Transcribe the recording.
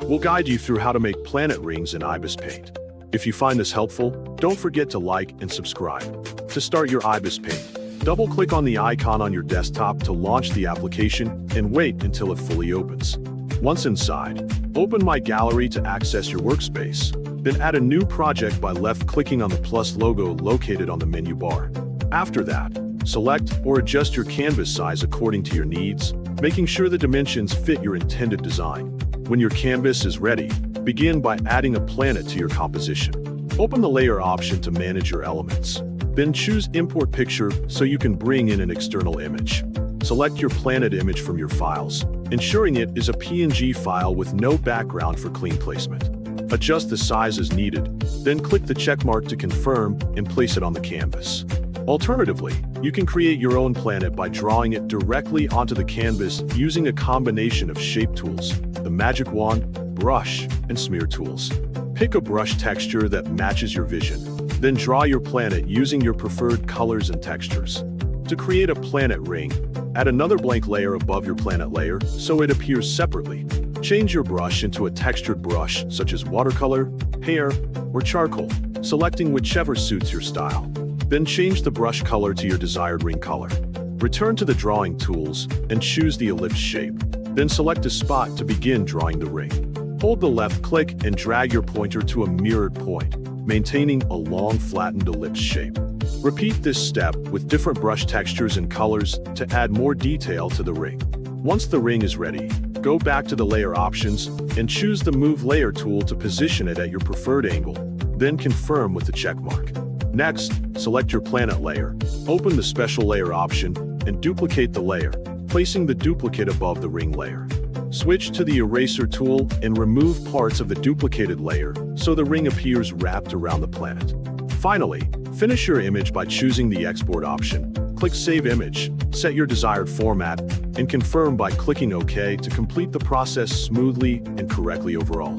We'll guide you through how to make planet rings in Ibis Paint. If you find this helpful, don't forget to like and subscribe. To start your Ibis Paint, double-click on the icon on your desktop to launch the application and wait until it fully opens. Once inside, open My Gallery to access your workspace. Then add a new project by left-clicking on the plus logo located on the menu bar. After that, select or adjust your canvas size according to your needs, making sure the dimensions fit your intended design. When your canvas is ready, begin by adding a planet to your composition. Open the layer option to manage your elements. Then choose Import Picture so you can bring in an external image. Select your planet image from your files, ensuring it is a PNG file with no background for clean placement. Adjust the size as needed, then click the checkmark to confirm and place it on the canvas. Alternatively, you can create your own planet by drawing it directly onto the canvas using a combination of shape tools, the magic wand, brush, and smear tools. Pick a brush texture that matches your vision, then draw your planet using your preferred colors and textures. To create a planet ring, add another blank layer above your planet layer so it appears separately. Change your brush into a textured brush such as watercolor, hair, or charcoal, selecting whichever suits your style. Then change the brush color to your desired ring color. Return to the drawing tools and choose the ellipse shape. Then select a spot to begin drawing the ring. Hold the left click and drag your pointer to a mirrored point, maintaining a long flattened ellipse shape. Repeat this step with different brush textures and colors to add more detail to the ring. Once the ring is ready, go back to the layer options and choose the Move Layer tool to position it at your preferred angle, then confirm with the checkmark. Next, select your planet layer, open the Special Layer option, and duplicate the layer, placing the duplicate above the ring layer. Switch to the Eraser tool and remove parts of the duplicated layer so the ring appears wrapped around the planet. Finally, finish your image by choosing the Export option. Click Save Image, set your desired format, and confirm by clicking OK to complete the process smoothly and correctly overall.